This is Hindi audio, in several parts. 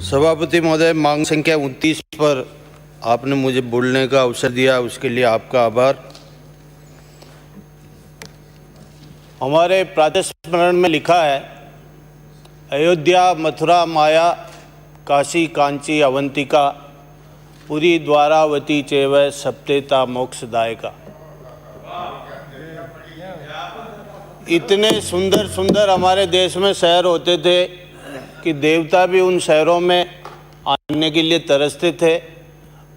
सभापति महोदय, मांग संख्या 29 पर आपने मुझे बोलने का अवसर दिया, उसके लिए आपका आभार। हमारे प्रातः स्मरण में लिखा है, अयोध्या मथुरा माया काशी कांची अवंतिका पुरी द्वारावती चैव सप्तेता मोक्षदायका। इतने सुंदर सुंदर हमारे देश में शहर होते थे कि देवता भी उन शहरों में आने के लिए तरसते थे,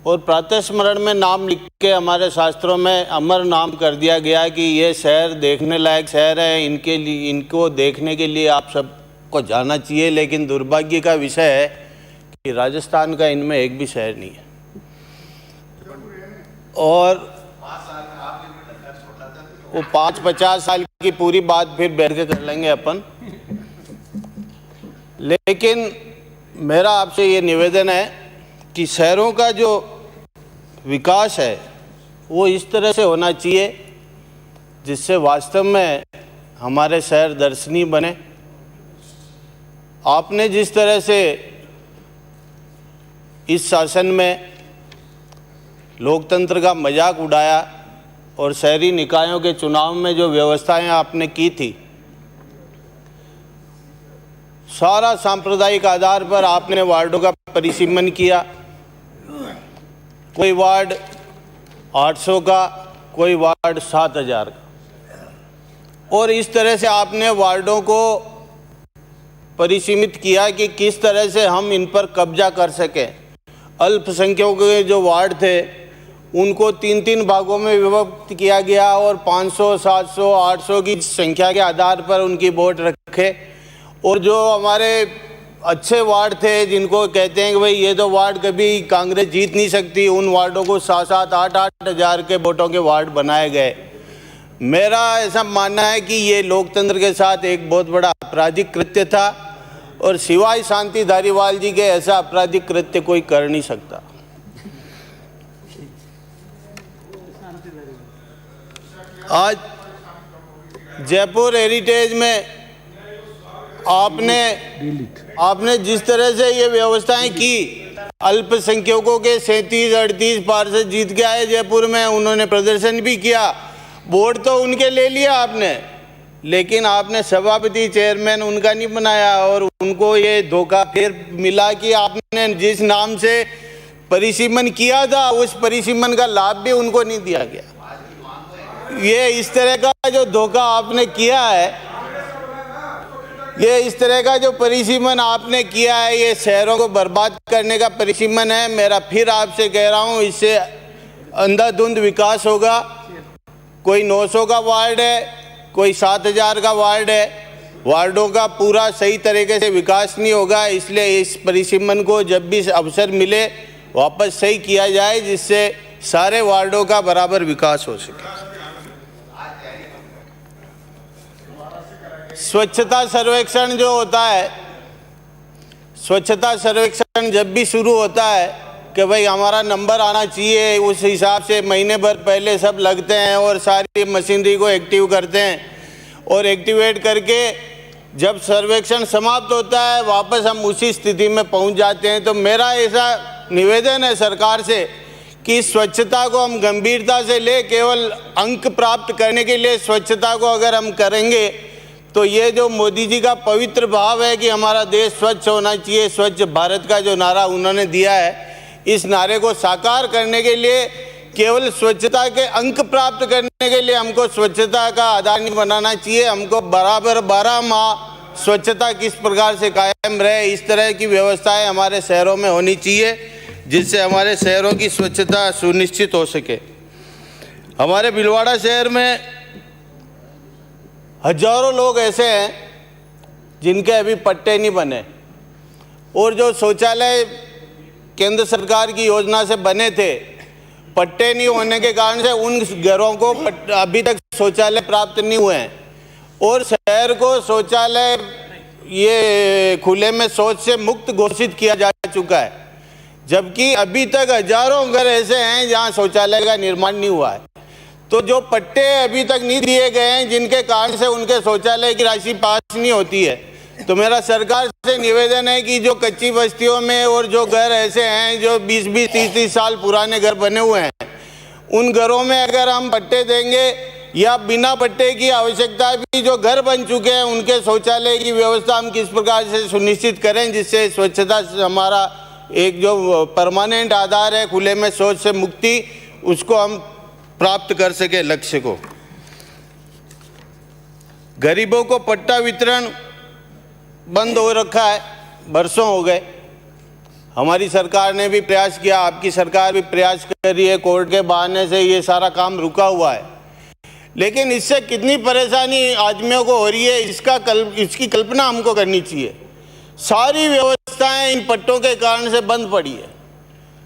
और प्रातः स्मरण में नाम लिख के हमारे शास्त्रों में अमर नाम कर दिया गया कि ये शहर देखने लायक शहर है, इनके लिए, इनको देखने के लिए आप सबको जाना चाहिए। लेकिन दुर्भाग्य का विषय है कि राजस्थान का इनमें एक भी शहर नहीं है। और वो 50 साल की पूरी बात फिर बैठ के कर लेंगे अपन। लेकिन मेरा आपसे ये निवेदन है कि शहरों का जो विकास है वो इस तरह से होना चाहिए जिससे वास्तव में हमारे शहर दर्शनीय बने। आपने जिस तरह से इस शासन में लोकतंत्र का मजाक उड़ाया और शहरी निकायों के चुनाव में जो व्यवस्थाएं आपने की थी, सारा सांप्रदायिक आधार पर आपने वार्डों का परिसीमन किया। कोई वार्ड 800 का, कोई वार्ड 7000 का, और इस तरह से आपने वार्डों को परिसीमित किया कि किस तरह से हम इन पर कब्जा कर सकें। अल्पसंख्यकों के जो वार्ड थे उनको 3-3 भागों में विभक्त किया गया और 500, 700, 800 की संख्या के आधार पर उनकी वोट रखे। और जो हमारे अच्छे वार्ड थे, जिनको कहते हैं कि भाई ये तो वार्ड कभी कांग्रेस जीत नहीं सकती, उन वार्डों को 7-7, 8-8 हज़ार के वोटों के वार्ड बनाए गए। मेरा ऐसा मानना है कि ये लोकतंत्र के साथ एक बहुत बड़ा आपराधिक कृत्य था, और सिवाय शांति धारीवाल जी के ऐसा आपराधिक कृत्य कोई कर नहीं सकता। आज जयपुर हेरिटेज में आपने जिस तरह से ये व्यवस्थाएं की, अल्पसंख्यकों के 37-38 पार्षद जीत के आए जयपुर में, उन्होंने प्रदर्शन भी किया, वोट तो उनके ले लिया आपने, लेकिन आपने सभापति चेयरमैन उनका नहीं बनाया। और उनको ये धोखा फिर मिला कि आपने जिस नाम से परिसीमन किया था उस परिसीमन का लाभ भी उनको नहीं दिया गया। ये इस तरह का जो धोखा आपने किया है, ये इस तरह का जो परिसीमन आपने किया है, ये शहरों को बर्बाद करने का परिसीमन है। मेरा फिर आपसे कह रहा हूँ, इससे अंधाधुंध विकास होगा। कोई 900 का वार्ड है, कोई 7000 का वार्ड है, वार्डों का पूरा सही तरीके से विकास नहीं होगा। इसलिए इस परिसीमन को जब भी अवसर मिले वापस सही किया जाए, जिससे सारे वार्डों का बराबर विकास हो सके। स्वच्छता सर्वेक्षण जो होता है, स्वच्छता सर्वेक्षण जब भी शुरू होता है कि भाई हमारा नंबर आना चाहिए, उस हिसाब से महीने भर पहले सब लगते हैं और सारी मशीनरी को एक्टिव करते हैं, और एक्टिवेट करके जब सर्वेक्षण समाप्त होता है वापस हम उसी स्थिति में पहुंच जाते हैं। तो मेरा ऐसा निवेदन है सरकार से कि स्वच्छता को हम गंभीरता से ले, केवल अंक प्राप्त करने के लिए स्वच्छता को अगर हम करेंगे तो ये जो मोदी जी का पवित्र भाव है कि हमारा देश स्वच्छ होना चाहिए, स्वच्छ भारत का जो नारा उन्होंने दिया है, इस नारे को साकार करने के लिए केवल स्वच्छता के अंक प्राप्त करने के लिए हमको स्वच्छता का आधार नहीं बनाना चाहिए। हमको बराबर 12 माह स्वच्छता किस प्रकार से कायम रहे, इस तरह की व्यवस्थाएं हमारे शहरों में होनी चाहिए, जिससे हमारे शहरों की स्वच्छता सुनिश्चित हो सके। हमारे भीलवाड़ा शहर में हजारों लोग ऐसे हैं जिनके अभी पट्टे नहीं बने, और जो शौचालय केंद्र सरकार की योजना से बने थे, पट्टे नहीं होने के कारण से उन घरों को अभी तक शौचालय प्राप्त नहीं हुए हैं। और शहर को शौचालय, ये खुले में शौच से मुक्त घोषित किया जा चुका है, जबकि अभी तक हजारों घर ऐसे हैं जहां शौचालय का निर्माण नहीं हुआ है। तो जो पट्टे अभी तक नहीं दिए गए हैं, जिनके कारण से उनके शौचालय की राशि पास नहीं होती है, तो मेरा सरकार से निवेदन है कि जो कच्ची बस्तियों में और जो घर ऐसे हैं जो 20-20, 30-30 साल पुराने घर बने हुए हैं, उन घरों में अगर हम पट्टे देंगे या बिना पट्टे की आवश्यकता भी जो घर बन चुके हैं उनके शौचालय की व्यवस्था हम किस प्रकार से सुनिश्चित करें जिससे स्वच्छता हमारा एक जो परमानेंट आधार है खुले में शौच से मुक्ति, उसको हम प्राप्त कर सके लक्ष्य को। गरीबों को पट्टा वितरण बंद हो रखा है, बरसों हो गए। हमारी सरकार ने भी प्रयास किया, आपकी सरकार भी प्रयास कर रही है, कोर्ट के बहाने से ये सारा काम रुका हुआ है, लेकिन इससे कितनी परेशानी आदमियों को हो रही है इसकी कल्पना हमको करनी चाहिए। सारी व्यवस्थाएं इन पट्टों के कारण से बंद पड़ी है।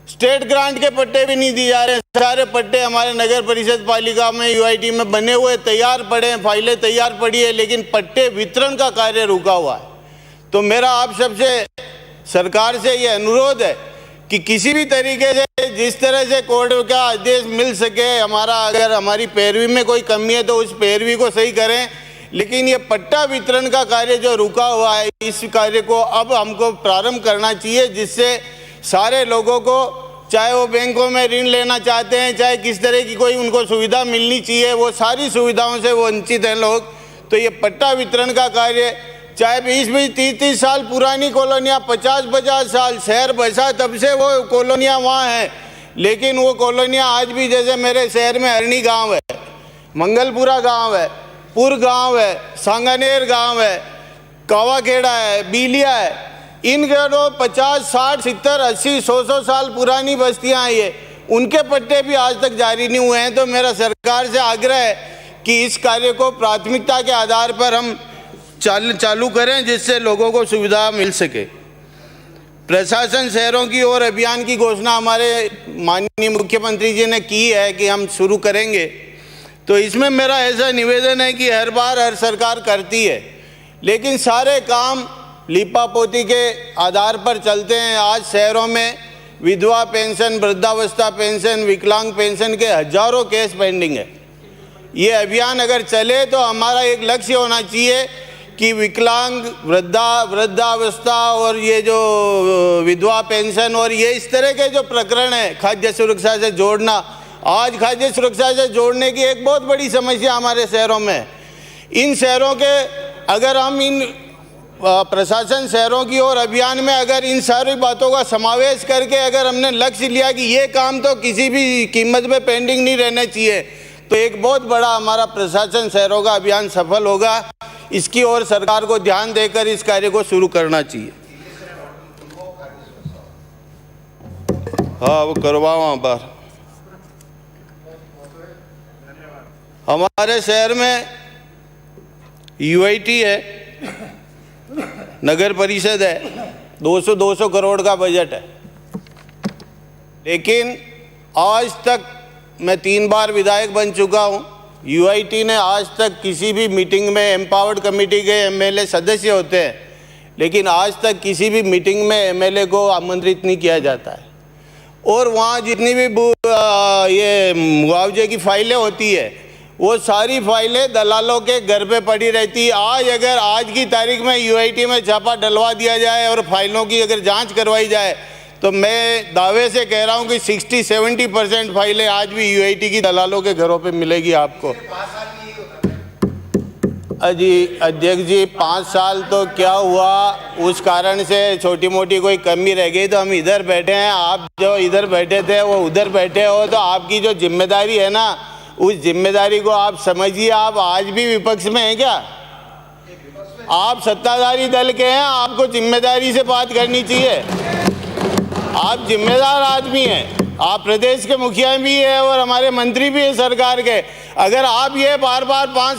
स्टेट ग्रांट के पट्टे भी नहीं दिए जा रहे, सारे पट्टे हमारे नगर परिषद पालिका में यूआईटी में बने हुए तैयार पड़े हैं, फाइलें तैयार पड़ी है, लेकिन पट्टे वितरण का कार्य रुका हुआ है। तो मेरा आप सबसे सरकार से ये अनुरोध है कि किसी भी तरीके से जिस तरह से कोर्ट का आदेश मिल सके, अगर हमारी पैरवी में कोई कमी है तो उस पैरवी को सही करें, लेकिन ये पट्टा वितरण का कार्य जो रुका हुआ है इस कार्य को अब हमको प्रारंभ करना चाहिए, जिससे सारे लोगों को, चाहे वो बैंकों में ऋण लेना चाहते हैं, चाहे किस तरह की कोई उनको सुविधा मिलनी चाहिए, वो सारी सुविधाओं से वंचित हैं लोग। तो ये पट्टा वितरण का कार्य, चाहे 20-20, 30-30 साल पुरानी कॉलोनियाँ, 50-50 साल शहर बसा तब से वो कॉलोनियाँ वहाँ हैं, लेकिन वो कॉलोनियाँ आज भी, जैसे मेरे शहर में हरणी गांव है, मंगलपुरा गांव है, पुर गांव है, सांगानेर गांव है, कावाखेड़ा है, बीलिया है, इन घरों 50, 60, 70, 80, 100 साल पुरानी बस्तियाँ हैं ये, उनके पट्टे भी आज तक जारी नहीं हुए हैं। तो मेरा सरकार से आग्रह है कि इस कार्य को प्राथमिकता के आधार पर हम चालू करें, जिससे लोगों को सुविधा मिल सके। प्रशासन शहरों की ओर अभियान की घोषणा हमारे माननीय मुख्यमंत्री जी ने की है कि हम शुरू करेंगे। तो इसमें मेरा ऐसा निवेदन है कि हर बार हर सरकार करती है, लेकिन सारे काम लीपापोती के आधार पर चलते हैं। आज शहरों में विधवा पेंशन, वृद्धावस्था पेंशन, विकलांग पेंशन के हजारों केस पेंडिंग है। ये अभियान अगर चले तो हमारा एक लक्ष्य होना चाहिए कि विकलांग, वृद्धावस्था और ये जो विधवा पेंशन और ये इस तरह के जो प्रकरण है खाद्य सुरक्षा से जोड़ना, आज खाद्य सुरक्षा से जोड़ने की एक बहुत बड़ी समस्या हमारे शहरों में है। इन शहरों के अगर हम इन प्रशासन शहरों की ओर अभियान में अगर इन सारी बातों का समावेश करके अगर हमने लक्ष्य लिया कि ये काम तो किसी भी कीमत में पेंडिंग नहीं रहना चाहिए, तो एक बहुत बड़ा हमारा प्रशासन शहरों का अभियान सफल होगा। इसकी ओर सरकार को ध्यान देकर इस कार्य को शुरू करना चाहिए। हाँ, वो करवाओ बार। हमारे शहर में यूआईटी है, नगर परिषद है, 200 करोड़ का बजट है, लेकिन आज तक मैं 3 बार विधायक बन चुका हूँ। यूआईटी ने आज तक किसी भी मीटिंग में, एम्पावर्ड कमेटी के एमएलए सदस्य होते हैं, लेकिन आज तक किसी भी मीटिंग में एमएलए को आमंत्रित नहीं किया जाता है। और वहाँ जितनी भी ये मुआवजे की फाइलें होती है, वो सारी फाइलें दलालों के घर पे पड़ी रहती है। आज की तारीख में यूआईटी में छापा डलवा दिया जाए और फाइलों की अगर जांच करवाई जाए तो मैं दावे से कह रहा हूँ कि 60-70% फाइलें आज भी यूआईटी की दलालों के घरों पे मिलेगी आपको। जी अध्यक्ष जी, 5 साल तो क्या हुआ, उस कारण से छोटी मोटी कोई कमी रह गई तो हम इधर बैठे हैं। आप जो इधर बैठे थे वो उधर बैठे हो, तो आपकी जो जिम्मेदारी है ना, उस जिम्मेदारी को आप समझिए। आप आज भी विपक्ष में हैं क्या? आप सत्ताधारी दल के हैं, आपको जिम्मेदारी से बात करनी चाहिए। आप जिम्मेदार आदमी हैं, आप प्रदेश के मुखिया भी हैं और हमारे मंत्री भी हैं सरकार के। अगर आप ये बार 5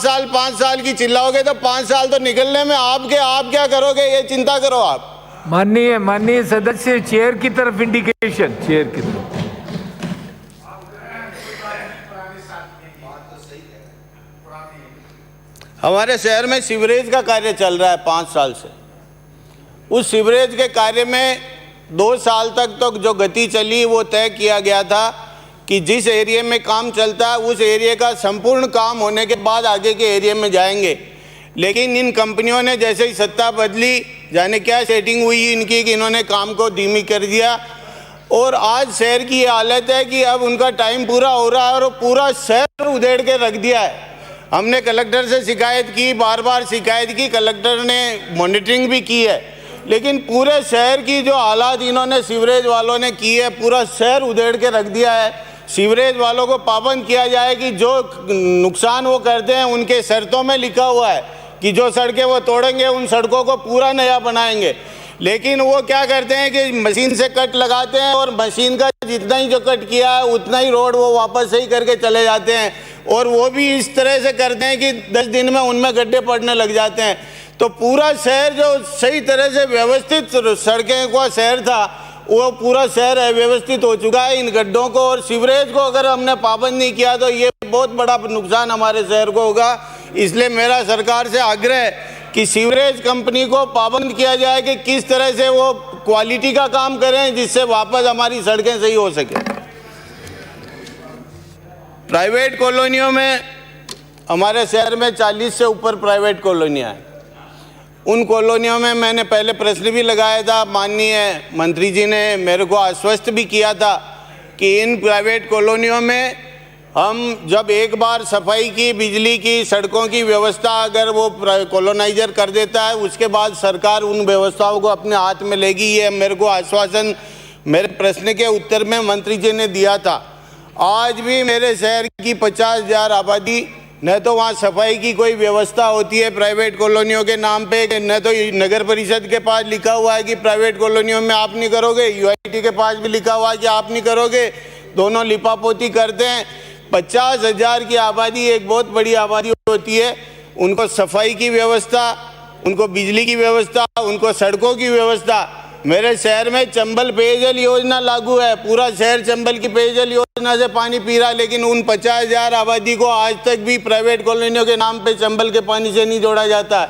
साल की चिल्लाओगे तो 5 साल तो निकलने में आप क्या करोगे, ये चिंता करो आप। माननीय सदस्य, चेयर की तरफ इंडिकेशन, चेयर की तरफ। हमारे शहर में सीवरेज का कार्य चल रहा है 5 साल से। उस सीवरेज के कार्य में 2 साल तक तो जो गति चली वो तय किया गया था कि जिस एरिया में काम चलता है उस एरिया का संपूर्ण काम होने के बाद आगे के एरिया में जाएंगे। लेकिन इन कंपनियों ने जैसे ही सत्ता बदली, जाने क्या सेटिंग हुई इनकी कि इन्होंने काम को धीमी कर दिया और आज शहर की ये हालत है कि अब उनका टाइम पूरा हो रहा है और पूरा शहर उधेड़ के रख दिया है। हमने कलेक्टर से शिकायत की, बार बार शिकायत की, कलेक्टर ने मॉनिटरिंग भी की है, लेकिन पूरे शहर की जो हालात इन्होंने सीवरेज वालों ने की है, पूरा शहर उधेड़ के रख दिया है। सीवरेज वालों को पाबंद किया जाए कि जो नुकसान वो करते हैं उनके शर्तों में लिखा हुआ है कि जो सड़कें वो तोड़ेंगे उन सड़कों को पूरा नया बनाएंगे, लेकिन वो क्या करते हैं कि मशीन से कट लगाते हैं और मशीन का जितना ही जो कट किया है उतना ही रोड वो वापस सही करके चले जाते हैं और वो भी इस तरह से करते हैं कि 10 दिन में उनमें गड्ढे पड़ने लग जाते हैं। तो पूरा शहर जो सही तरह से व्यवस्थित सड़कें का शहर था वो पूरा शहर अव्यवस्थित हो चुका है इन गड्ढों को, और सीवरेज को अगर हमने पाबंद नहीं किया तो ये बहुत बड़ा नुकसान हमारे शहर को होगा। इसलिए मेरा सरकार से आग्रह है कि सीवरेज कंपनी को पाबंद किया जाए कि किस तरह से वो क्वालिटी का काम करें जिससे वापस हमारी सड़कें सही हो सके। प्राइवेट कॉलोनियों में हमारे शहर में 40 से ऊपर प्राइवेट कॉलोनियाँ हैं। उन कॉलोनियों में मैंने पहले प्रश्न भी लगाया था, माननीय मंत्री जी ने मेरे को आश्वस्त भी किया था कि इन प्राइवेट कॉलोनियों में हम जब एक बार सफाई की, बिजली की, सड़कों की व्यवस्था अगर वो कॉलोनाइजर कर देता है उसके बाद सरकार उन व्यवस्थाओं को अपने हाथ में लेगी। ये मेरे को आश्वासन मेरे प्रश्न के उत्तर में मंत्री जी ने दिया था। आज भी मेरे शहर की 50,000 आबादी, न तो वहाँ सफाई की कोई व्यवस्था होती है प्राइवेट कॉलोनियों के नाम पे, न तो नगर परिषद के पास लिखा हुआ है कि प्राइवेट कॉलोनियों में आप नहीं करोगे, यूआईटी के पास भी लिखा हुआ है कि आप नहीं करोगे, दोनों लिपापोती करते हैं। 50,000 की आबादी एक बहुत बड़ी आबादी होती है, उनको सफाई की व्यवस्था, उनको बिजली की व्यवस्था, उनको सड़कों की व्यवस्था। मेरे शहर में चंबल पेयजल योजना लागू है, पूरा शहर चंबल की पेयजल योजना से पानी पी रहा है, लेकिन उन 50,000 आबादी को आज तक भी प्राइवेट कॉलोनियों के नाम पे चंबल के पानी से नहीं जोड़ा जाता।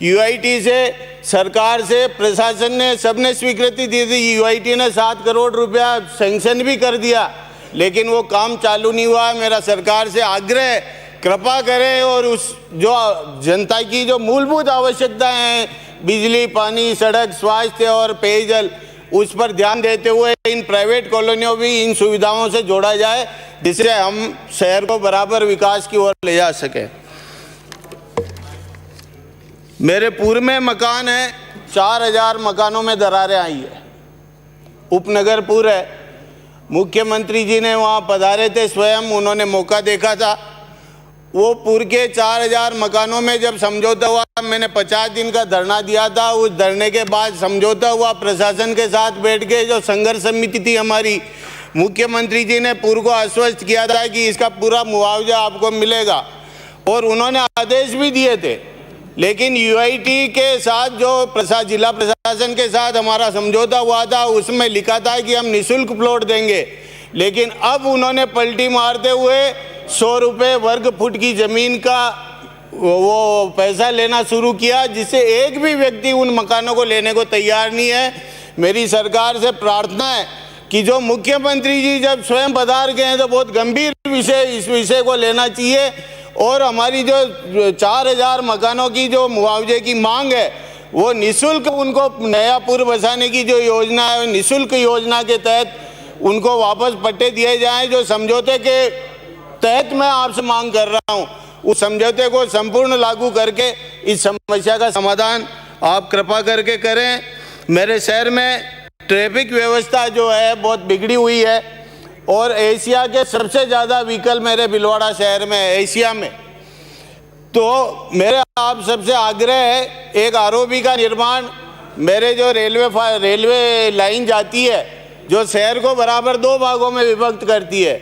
यूआईटी से, सरकार से, प्रशासन ने सबने स्वीकृति दी थी, यूआईटी ने 7 करोड़ रुपया सैंक्शन भी कर दिया, लेकिन वो काम चालू नहीं हुआ। मेरा सरकार से आग्रह, कृपा करें और उस जो जनता की जो मूलभूत आवश्यकताएं हैं, बिजली, पानी, सड़क, स्वास्थ्य और पेयजल, उस पर ध्यान देते हुए इन प्राइवेट कॉलोनियों भी इन सुविधाओं से जोड़ा जाए जिससे हम शहर को बराबर विकास की ओर ले जा सके। मेरे पूर्व में मकान है, 4,000 मकानों में दरारें आई है। उपनगरपुर है, मुख्यमंत्री जी ने वहाँ पधारे थे स्वयं, उन्होंने मौका देखा था। वो पूर्व के 4,000 मकानों में जब समझौता हुआ, मैंने 50 दिन का धरना दिया था। उस धरने के बाद समझौता हुआ, प्रशासन के साथ बैठ के जो संघर्ष समिति थी हमारी, मुख्यमंत्री जी ने पूर्व को आश्वस्त किया था कि इसका पूरा मुआवजा आपको मिलेगा और उन्होंने आदेश भी दिए थे। लेकिन यूआईटी के साथ जो जिला प्रशासन के साथ हमारा समझौता हुआ था उसमें लिखा था कि हम निःशुल्क प्लॉट देंगे, लेकिन अब उन्होंने पलटी मारते हुए 100 रुपये वर्ग फुट की ज़मीन का वो पैसा लेना शुरू किया, जिससे एक भी व्यक्ति उन मकानों को लेने को तैयार नहीं है। मेरी सरकार से प्रार्थना है कि जो मुख्यमंत्री जी जब स्वयं पधार गए हैं तो बहुत गंभीर विषय, इस विषय को लेना चाहिए और हमारी जो 4,000 मकानों की जो मुआवजे की मांग है वो निःशुल्क, उनको नया पुर बसाने की जो योजना है निःशुल्क योजना के तहत उनको वापस पट्टे दिए जाएं। जो समझौते के तहत मैं आपसे मांग कर रहा हूं, उस समझौते को संपूर्ण लागू करके इस समस्या का समाधान आप कृपा करके करें। मेरे शहर में ट्रैफिक व्यवस्था जो है बहुत बिगड़ी हुई है और एशिया के सबसे ज़्यादा व्हीकल मेरे भीलवाड़ा शहर में है, एशिया में। तो मेरे आप सबसे आग्रह है, एक आरओबी का निर्माण, मेरे जो रेलवे लाइन जाती है जो शहर को बराबर 2 भागों में विभक्त करती है,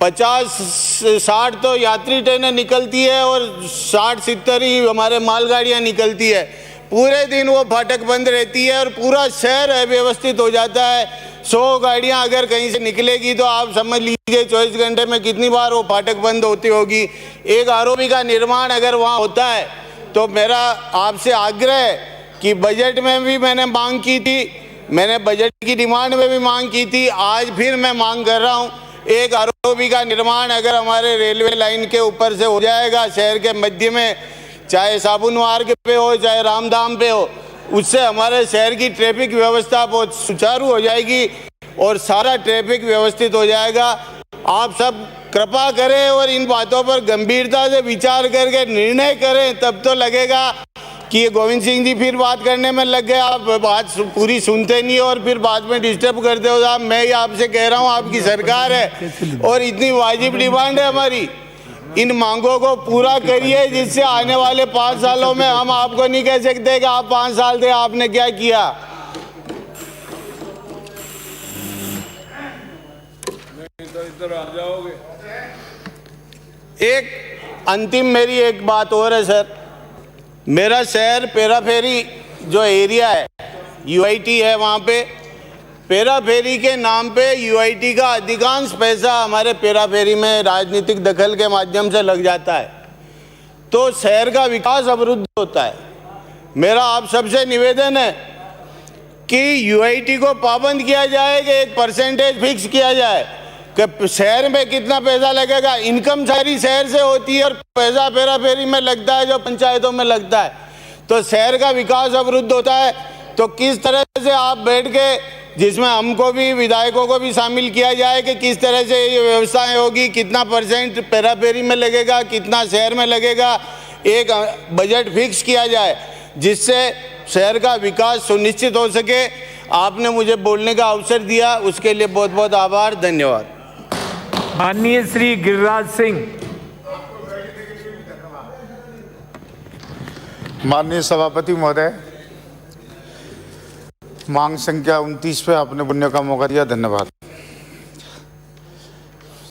50-60 तो यात्री ट्रेनें निकलती है और 60-70 ही हमारे मालगाड़ियाँ निकलती है। पूरे दिन वो फाटक बंद रहती है और पूरा शहर अव्यवस्थित हो जाता है। 100 गाड़ियाँ अगर कहीं से निकलेगी तो आप समझ लीजिए 24 घंटे में कितनी बार वो फाटक बंद होती होगी। एक आरओबी का निर्माण अगर वहाँ होता है तो मेरा आपसे आग्रह है कि बजट में भी मैंने मांग की थी, मैंने बजट की डिमांड में भी मांग की थी, आज फिर मैं मांग कर रहा हूँ, एक आरओबी का निर्माण अगर हमारे रेलवे लाइन के ऊपर से हो जाएगा, शहर के मध्य में चाहे साबुन मार्ग पे हो चाहे रामधाम पे हो, उससे हमारे शहर की ट्रैफिक व्यवस्था बहुत सुचारू हो जाएगी और सारा ट्रैफिक व्यवस्थित हो जाएगा। आप सब कृपा करें और इन बातों पर गंभीरता से विचार करके निर्णय करें, तब तो लगेगा कि ये गोविंद सिंह जी फिर बात करने में लग गए। आप बात पूरी सुनते नहीं और फिर बाद में डिस्टर्ब करते हो। साहब मैं ही आपसे कह रहा हूँ, आपकी सरकार है और इतनी वाजिब डिमांड है हमारी, इन मांगों को पूरा करिए जिससे आने वाले 5 सालों में हम आपको नहीं कह सकते कि आप 5 साल थे आपने क्या किया। तो इधर आ जाओगे। एक अंतिम मेरी एक बात और है सर, मेरा शहर पेराफेरी जो एरिया है यूआईटी है, वहाँ पे पेराफेरी के नाम पे यूआईटी का अधिकांश पैसा हमारे पेराफेरी में राजनीतिक दखल के माध्यम से लग जाता है, तो शहर का विकास अवरुद्ध होता है। मेरा आप सबसे निवेदन है कि यूआईटी को पाबंद किया जाए कि एक परसेंटेज फिक्स किया जाए कि शहर में कितना पैसा लगेगा। इनकम सारी शहर से होती है और पैसा पेराफेरी में लगता है जो पंचायतों में लगता है, तो शहर का विकास अवरुद्ध होता है। तो किस तरह से आप बैठ के, जिसमें हमको भी विधायकों को भी शामिल किया जाए कि किस तरह से ये व्यवस्थाएं होगी, कितना परसेंट पेराफेरी में लगेगा, कितना शहर में लगेगा, एक बजट फिक्स किया जाए जिससे शहर का विकास सुनिश्चित हो सके। आपने मुझे बोलने का अवसर दिया, उसके लिए बहुत बहुत आभार, धन्यवाद। माननीय श्री गिरिराज सिंह। माननीय सभापति महोदय, मांग संख्या 29 पे आपने बोलने का मौका दिया, धन्यवाद।